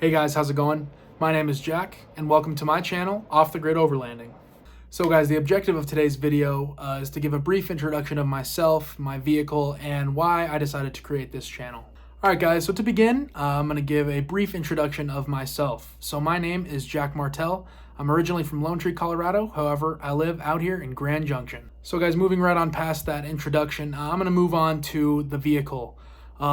Hey guys, how's it going? My name is Jack, and welcome to my channel, Off the Grid Overlanding. So guys, the objective of today's video is to give a brief introduction of myself, my vehicle, and why I decided to create this channel. Alright guys, so to begin, I'm going to give a brief introduction of myself. So my name is Jack Martell. I'm originally from Lone Tree, Colorado. However, I live out here in Grand Junction. So guys, moving right on past that introduction, I'm going to move on to the vehicle.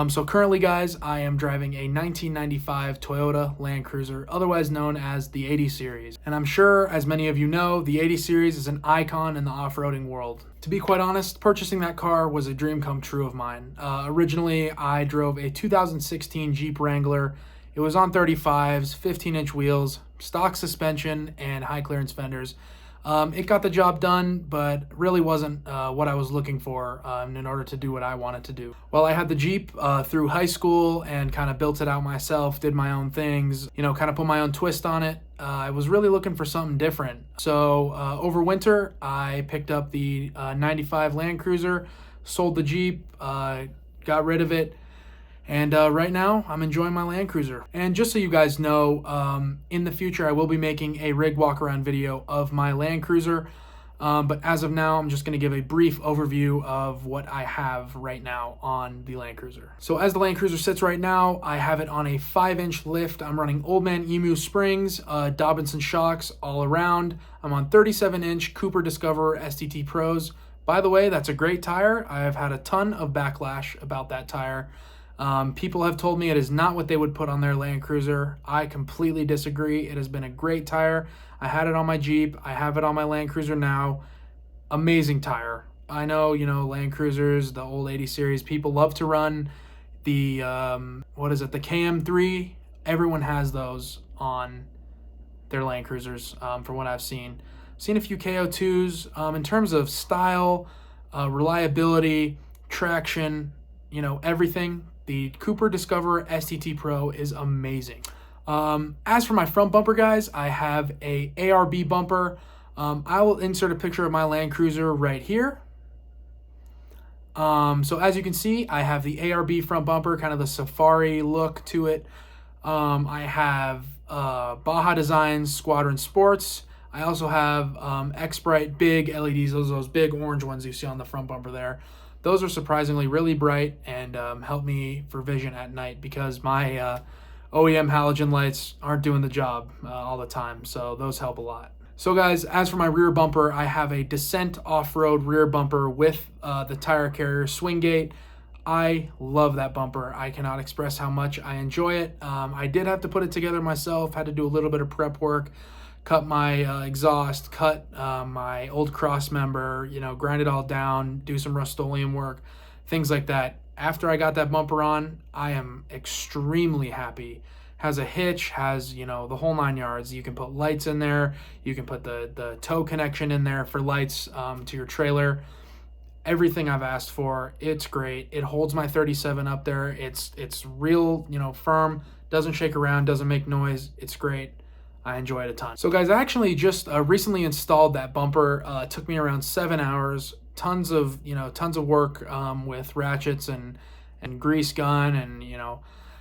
So currently, guys, I am driving a 1995 Toyota Land Cruiser, otherwise known as the 80 Series. And I'm sure, as many of you know, the 80 Series is an icon in the off-roading world. To be quite honest, purchasing that car was a dream come true of mine. Originally, I drove a 2016 Jeep Wrangler. It was on 35s, 15-inch wheels, stock suspension, and high clearance fenders. It got the job done, but really wasn't what I was looking for in order to do what I wanted to do. Well, I had the Jeep through high school and kind of built it out myself, did my own things, kind of put my own twist on it. I was really looking for something different. So over winter, I picked up the 95 Land Cruiser, sold the Jeep, got rid of it. And right now, I'm enjoying my Land Cruiser. And just so you guys know, in the future, I will be making a rig walk-around video of my Land Cruiser. But as of now, I'm just going to give a brief overview of what I have right now on the Land Cruiser. So as the Land Cruiser sits right now, I have it on a 5-inch lift. I'm running Old Man Emu springs, Dobinson shocks all around. I'm on 37-inch Cooper Discoverer STT Pros. By the way, that's a great tire. I have had a ton of backlash about that tire. People have told me it is not what they would put on their Land Cruiser. I completely disagree. It has been a great tire. I had it on my Jeep. I have it on my Land Cruiser now. Amazing tire. I know, Land Cruisers, the old 80 Series, people love to run the, the KM3. Everyone has those on their Land Cruisers, from what I've seen. Seen a few KO2s. In terms of style, reliability, traction, everything. The Cooper Discoverer STT Pro is amazing. As for my front bumper, guys, I have a ARB bumper. I will insert a picture of my Land Cruiser right here. So as you can see, I have the ARB front bumper, kind of the safari look to it. I have Baja Designs Squadron Sports. I also have X-Brite big LEDs, those big orange ones you see on the front bumper there. Those are surprisingly really bright and help me for vision at night because my OEM halogen lights aren't doing the job all the time, so those help a lot. So guys, as for my rear bumper, I have a Descent off-road rear bumper with the tire carrier Swinggate. I love that bumper. I cannot express how much I enjoy it. I did have to put it together myself, had to do a little bit of prep work, cut my exhaust, cut my old cross member, grind it all down, do some Rust-Oleum work, things like that. After I got that bumper on, I am extremely happy. Has a hitch, has, the whole 9 yards. You can put lights in there. You can put the tow connection in there for lights to your trailer. Everything I've asked for. It's great. It holds my 37 up there. It's real, firm, doesn't shake around, doesn't make noise. It's great. I enjoy it a ton. So guys, I actually just recently installed that bumper. It took me around 7 hours. Tons of work with ratchets and grease gun, and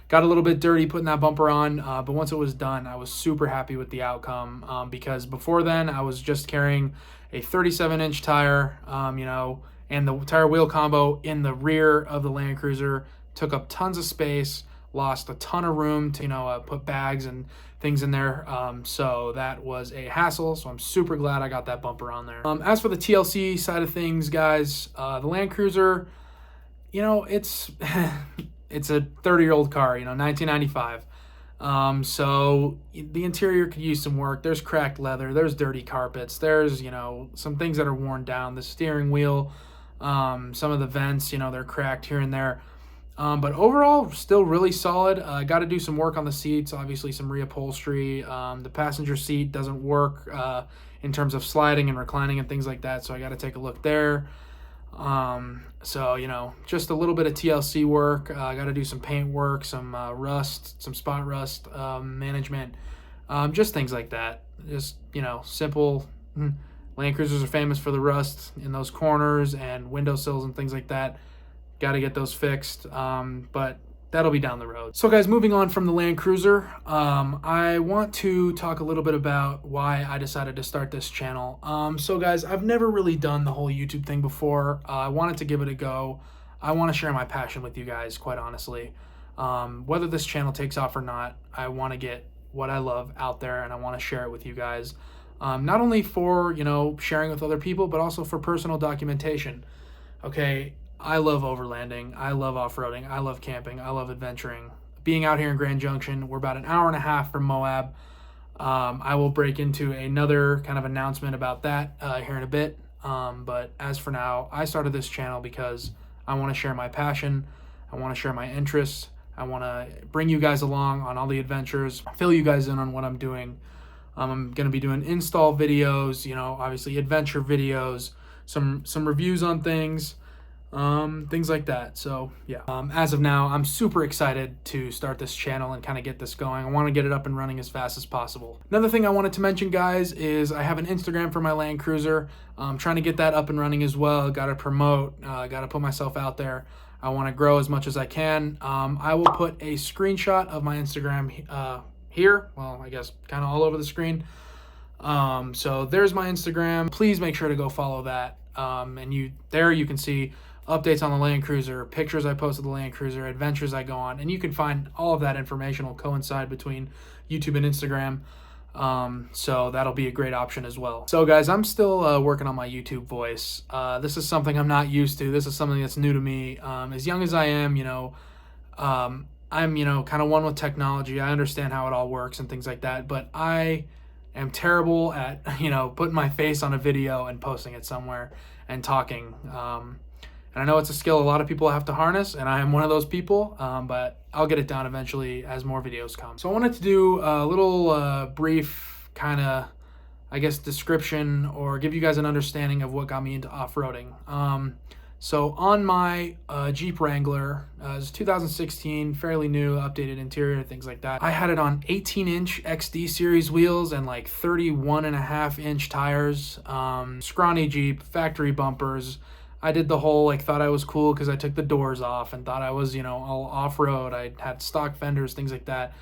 got a little bit dirty putting that bumper on. But once it was done, I was super happy with the outcome because before then I was just carrying a 37-inch tire, and the tire wheel combo in the rear of the Land Cruiser took up tons of space. Lost a ton of room to put bags and things in there, so that was a hassle. So I'm super glad I got that bumper on there. As for the TLC side of things, guys, the Land Cruiser, it's it's a 30-year-old car, 1995. So the interior could use some work. There's cracked leather, there's dirty carpets, there's some things that are worn down. The steering wheel, some of the vents, they're cracked here and there. But overall, still really solid. I got to do some work on the seats, obviously some reupholstery. The passenger seat doesn't work in terms of sliding and reclining and things like that, so I got to take a look there. So, just a little bit of TLC work. I got to do some paint work, some rust, some spot rust management, just things like that. Just, simple. Land Cruisers are famous for the rust in those corners and windowsills and things like that. Got to get those fixed. But that'll be down the road. So guys, moving on from the Land Cruiser, I want to talk a little bit about why I decided to start this channel. So guys, I've never really done the whole YouTube thing before. I wanted to give it a go. I want to share my passion with you guys, quite honestly. Whether this channel takes off or not, I want to get what I love out there, and I want to share it with you guys. Not only for, sharing with other people, but also for personal documentation. Okay, I love overlanding, I love off-roading, I love camping, I love adventuring. Being out here in Grand Junction, we're about an hour and a half from Moab. I will break into another kind of announcement about that here in a bit. But as for now, I started this channel because I want to share my passion, I want to share my interests, I want to bring you guys along on all the adventures, fill you guys in on what I'm doing. I'm going to be doing install videos, obviously adventure videos, some reviews on things like that. So yeah, as of now, I'm super excited to start this channel and kind of get this going. I want to get it up and running as fast as possible. Another thing I wanted to mention, guys, is I have an Instagram for my Land Cruiser. I'm trying to get that up and running as well. Got to promote, got to put myself out there. I want to grow as much as I can. I will put a screenshot of my Instagram here. Well, I guess kind of all over the screen. So there's my Instagram. Please make sure to go follow that. And you can see updates on the Land Cruiser, pictures I post of the Land Cruiser, adventures I go on, and you can find all of that information will coincide between YouTube and Instagram. So that'll be a great option as well. So guys, I'm still working on my YouTube voice. This is something I'm not used to. This is something that's new to me. As young as I am, I'm kind of one with technology. I understand how it all works and things like that, but I am terrible at putting my face on a video and posting it somewhere and talking. And I know it's a skill a lot of people have to harness, and I am one of those people, but I'll get it down eventually as more videos come. So I wanted to do a little brief kind of, I guess, description or give you guys an understanding of what got me into off-roading. So on my Jeep Wrangler, it's 2016, fairly new, updated interior, things like that. I had it on 18-inch XD series wheels and like 31.5-inch tires, scrawny Jeep, factory bumpers. I did the whole, thought I was cool because I took the doors off and thought I was, all off-road. I had stock fenders, things like that.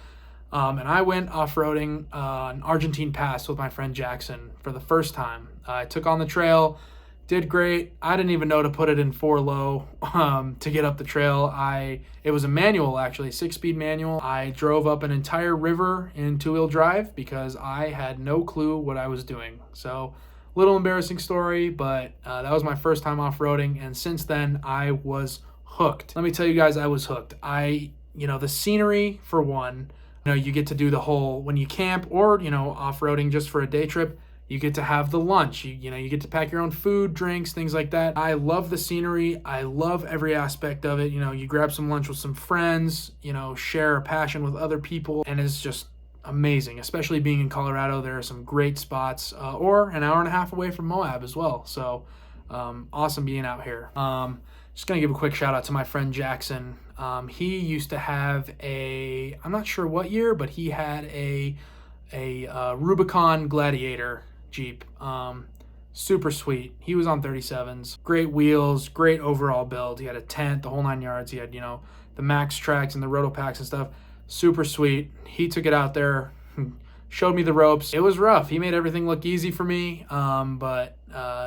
And I went off-roading on Argentine Pass with my friend Jackson for the first time. I took on the trail, did great. I didn't even know to put it in 4-low to get up the trail. It was a manual, actually, 6-speed manual. I drove up an entire river in 2-wheel drive because I had no clue what I was doing. So, little embarrassing story, but that was my first time off-roading, and since then I was hooked. Let me tell you guys, I was hooked. The scenery, for one, you get to do the whole, when you camp or, off-roading just for a day trip, you get to have the lunch, you get to pack your own food, drinks, things like that. I love the scenery. I love every aspect of it. You grab some lunch with some friends, share a passion with other people, and it's just amazing, especially being in Colorado. There are some great spots, or an hour and a half away from Moab as well. So awesome being out here. Just gonna give a quick shout out to my friend Jackson. He used to have I'm not sure what year, but he had a Rubicon Gladiator Jeep. Super sweet. He was on 37s, great wheels, great overall build. He had a tent, the whole 9 yards. He had, the Max Tracks and the Roto Packs and stuff. Super sweet. He took it out there, showed me the ropes. It was rough. He made everything look easy for me, but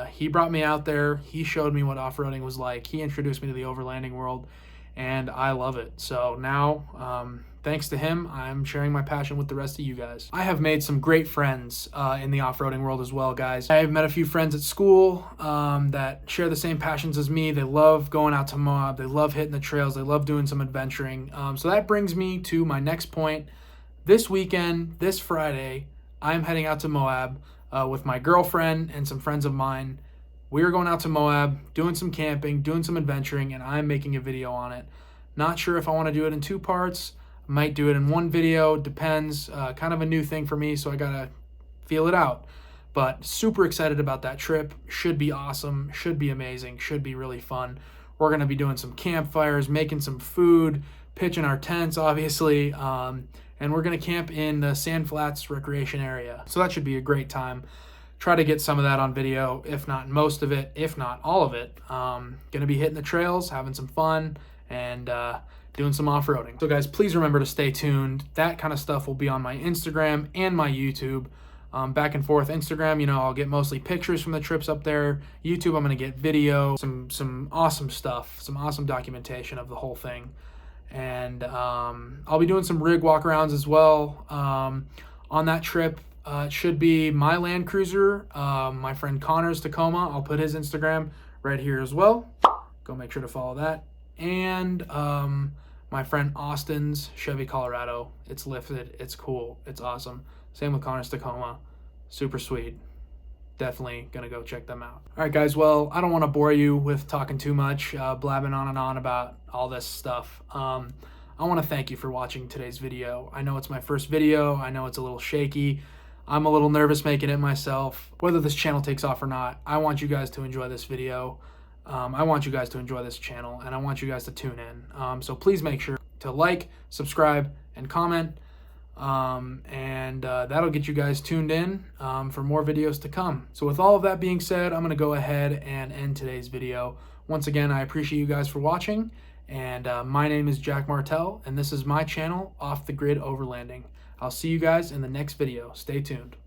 he brought me out there. He showed me what off-roading was like. He introduced me to the overlanding world, and I love it. So now, thanks to him, I'm sharing my passion with the rest of you guys. I have made some great friends in the off-roading world as well, guys. I've met a few friends at school that share the same passions as me. They love going out to Moab. They love hitting the trails. They love doing some adventuring. So that brings me to my next point. This weekend, this Friday, I'm heading out to Moab with my girlfriend and some friends of mine. We are going out to Moab, doing some camping, doing some adventuring, and I'm making a video on it. Not sure if I want to do it in 2 parts. Might do it in 1 video, depends. Kind of a new thing for me, so I gotta feel it out. But super excited about that trip. Should be awesome, should be amazing, should be really fun. We're gonna be doing some campfires, making some food, pitching our tents, obviously, and we're gonna camp in the Sand Flats recreation area. So that should be a great time. Try to get some of that on video, if not most of it, if not all of it. Gonna be hitting the trails, having some fun, and doing some off-roading. So guys, please remember to stay tuned. That kind of stuff will be on my Instagram and my YouTube. Back and forth. Instagram, I'll get mostly pictures from the trips up there. YouTube, I'm going to get video, some awesome stuff, some awesome documentation of the whole thing. And I'll be doing some rig walkarounds as well. On that trip, it should be my Land Cruiser, my friend Connor's Tacoma. I'll put his Instagram right here as well. Go make sure to follow that. And my friend Austin's Chevy Colorado. It's lifted, it's cool, it's awesome. Same with Connor's Tacoma. Super sweet. Definitely gonna go check them out. All right, guys. Well, I don't want to bore you with talking too much, blabbing on and on about all this stuff. I want to thank you for watching today's video. I know it's my first video. I know it's a little shaky. I'm a little nervous making it myself. Whether this channel takes off or not, I want you guys to enjoy this video. I want you guys to enjoy this channel, and I want you guys to tune in. So please make sure to like, subscribe, and comment. That'll get you guys tuned in for more videos to come. So with all of that being said, I'm going to go ahead and end today's video. Once again, I appreciate you guys for watching, and my name is Jack Martell, and this is my channel, Off the Grid Overlanding. I'll see you guys in the next video. Stay tuned.